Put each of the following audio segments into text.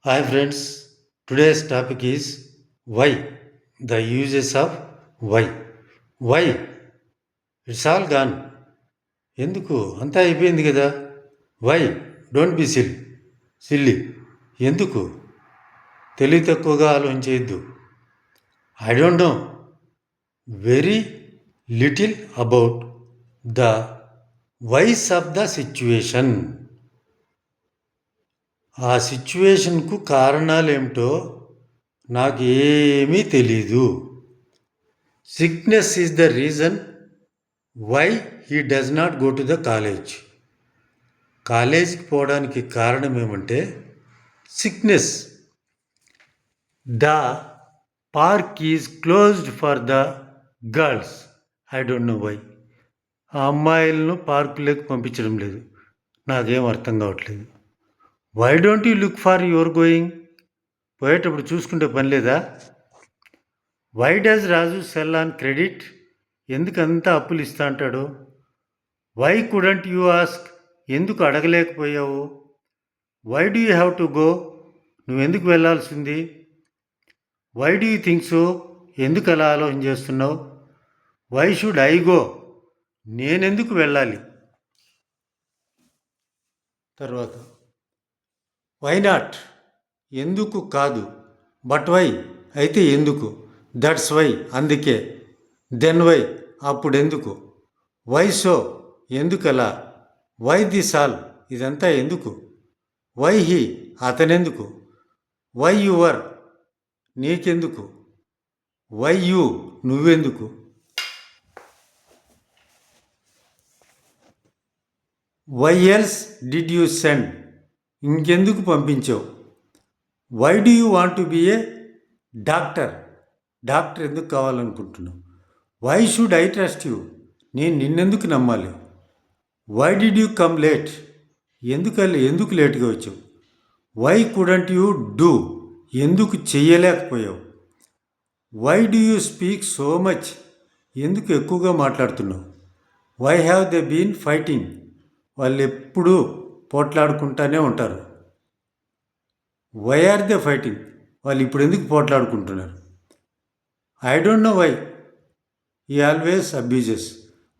Hi friends, today's topic is why, the uses of why. Why? It's all gone. ఎందుకు అంతా అయిపోయింది కదా. Why? Don't be silly. ఎందుకు తెలివి తక్కువగా ఆలోచించవద్దు. I don't know very little about the whys of the situation. ఆ సిచ్యువేషన్కు కారణాలు ఏమిటో నాకు ఏమీ తెలీదు. Sickness is the reason why he does not go to the college. కాలేజ్కి పోవడానికి కారణం ఏమంటే sickness. The park is closed for the girls. I don't know why. ఆ అమ్మాయిలను పార్కులోకి పంపించడం లేదు, నాకేం అర్థం కావట్లేదు. Why don't you look for your going? పోయేటప్పుడు చూసుకుంటే పని లేదా? Why does Raju sell on credit? ఎందుకంతా అప్పులు ఇస్తా అంటాడు? Why couldn't you ask? ఎందుకు అడగలేకపోయావు? Why do you have to go? నువ్వెందుకు వెళ్ళాల్సింది? Why do you think so? ఎందుకు అలా ఆలోచన చేస్తున్నావు? Why should I go? నేనెందుకు వెళ్ళాలి? తర్వాత వై నాట్? ఎందుకు కాదు. But why? అయితే ఎందుకు. దట్స్ వై, అందుకే. Then why? అప్పుడెందుకు. Why so? ఎందుకలా. Why this all? ఇదంతా ఎందుకు. Why he? అతనెందుకు. Why your? నీకెందుకు. Why you? నువ్వెందుకు. Why else did you send? ఇంకెందుకు పంపించావు. Why do you want to be a doctor? Doctor ఎందుకు కావాలనుకుంటున్నావు. Why should I trust you? నేను నిన్నెందుకు నమ్మాలి. Why did you come late? ఎందుకు లేట్గా వచ్చావు. Why couldn't you do? ఎందుకు చెయ్యలేకపోయావు. Why do you speak so much? ఎందుకు ఎక్కువగా మాట్లాడుతున్నావు. Why have they been fighting? వాళ్ళు ఎప్పుడూ పోట్లాడుకుంటానే ఉంటారు. Why are they fighting? వాళ్ళు ఇప్పుడు ఎందుకు పోట్లాడుకుంటున్నారు. I don't know why he always abuses.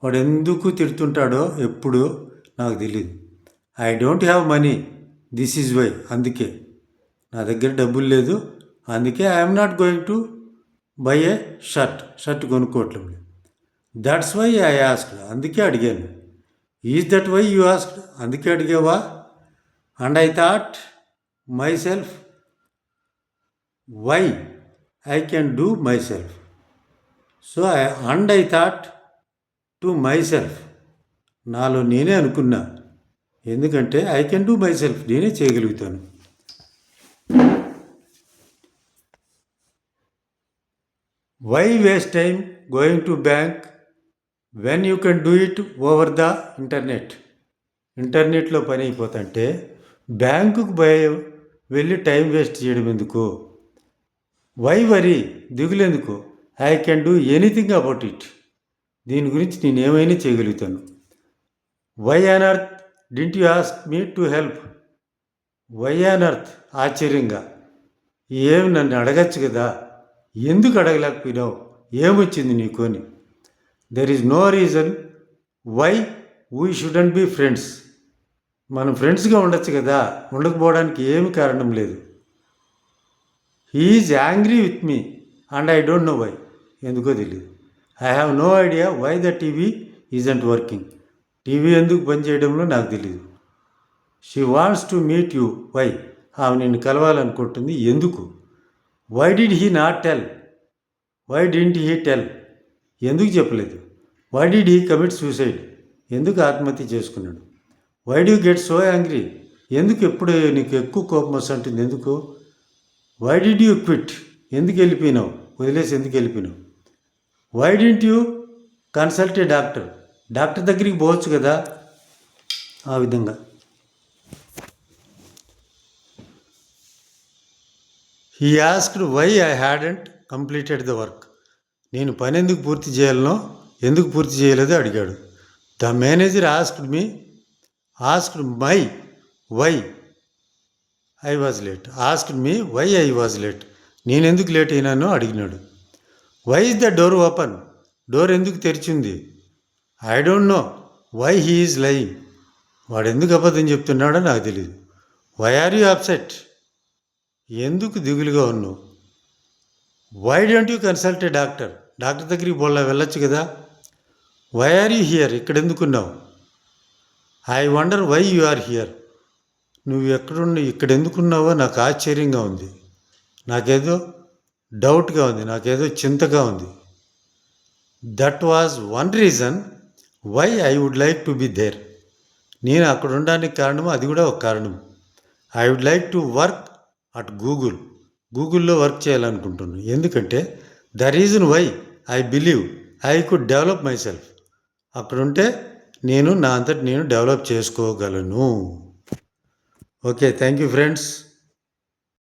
వాడు ఎందుకు తిడుతుంటాడో ఎప్పుడు నాకు తెలియదు. I don't have money, this is why. అందుకే నా దగ్గర డబ్బులు లేదు, అందుకే I am not going to buy a shirt కొనుక్కోవట్లేదు. దట్స్ వై ఐ ఆస్క్డ్, అందుకే అడిగాను. Is that why you asked? అందుకే అడిగావా. And I thought myself why I can do myself. So I thought to myself, నాలో నేనే అనుకున్నా. ఎందుకంటే I can do myself, నేనే చేయగలుగుతాను. Why waste time going to bank when you can do it over the internet. ఇంటర్నెట్లో పని అయిపోతుంటే బ్యాంకుకు వెళ్ళి టైం వేస్ట్ చేయడం ఎందుకు. Why worry? దిగులేందుకు. I can do anything about it. దీని గురించి నేను ఏమైనా చేయగలుగుతాను. Why on earth didn't you ask me to help. Why on earth? ఆశ్చర్యంగా. ఏమి నన్ను అడగచ్చు కదా, ఎందుకు అడగలేకపోయినావు, ఏమొచ్చింది నీకు అని. There is no reason why we shouldn't be friends. మనం ఫ్రెండ్స్గా ఉండొచ్చు కదా, ఉండకపోవడానికి ఏమి కారణం లేదు. He is angry with me and I don't know why. ఎందుకో తెలియదు. I have no idea why the TV isn't working. TV ఎందుకు పనిచేయడంలో నాకు తెలియదు. She wants to meet you. Why? ఆమె నిన్ను కలవాలనుకుంటుంది, ఎందుకు. Why did he not tell? Why didn't he tell? ఎందుకు చెప్పలేదు. Why did he commit suicide? ఎందుకు ఆత్మహత్య చేసుకున్నాడు. Why do get so angry? ఎందుకు ఎప్పుడు నీకు ఎక్కువ కోపం వస్తుంటుంది, ఎందుకు. Why did you quit? ఎందుకు వెళ్ళిపోయినావు, వదిలేసి ఎందుకు వెళ్ళిపోయినావు. Why didn't you consult a doctor? Doctor దగ్గరికి పోవచ్చు కదా. ఆ విధంగా he asked why I hadn't completed the work. నేను పని ఎందుకు పూర్తి చేయాలనో, ఎందుకు పూర్తి చేయలేదో అడిగాడు. The manager asked my why I was late. Asked me why I was late. నేను ఎందుకు లేట్ అయినానో అడిగినాడు. Why is the door open? Door ఎందుకు తెరిచింది? I don't know why he is lying. వాడు ఎందుకు అబద్ధం చెప్తున్నాడో నాకు తెలియదు. Why are you upset? ఎందుకు దిగులుగా ఉన్నావు? Why don't you consult a doctor? Doctor దగ్గరికి వెళ్ళొచ్చు కదా. Why are you here? ఇక్కడ ఎందుకున్నావు? I wonder why you are here. నువ్వు ఇక్కడ ఎందుకున్నావో నాకు ఆశ్చర్యంగా ఉంది. నాకేదో డౌట్గా ఉంది, నాకేదో చింతగా ఉంది. That was one reason why I would like to be there. నేను అక్కడ ఉండడానికి కారణం అది కూడా ఒక కారణం. I would like to work at గూగుల్లో వర్క్ చేయాలనుకుంటున్నాను. ఎందుకంటే the reason why I believe I could develop myself. అక్కడుంటే నేను నా అంతటి నేను డెవలప్ చేసుకోగలను. Okay, thank you friends.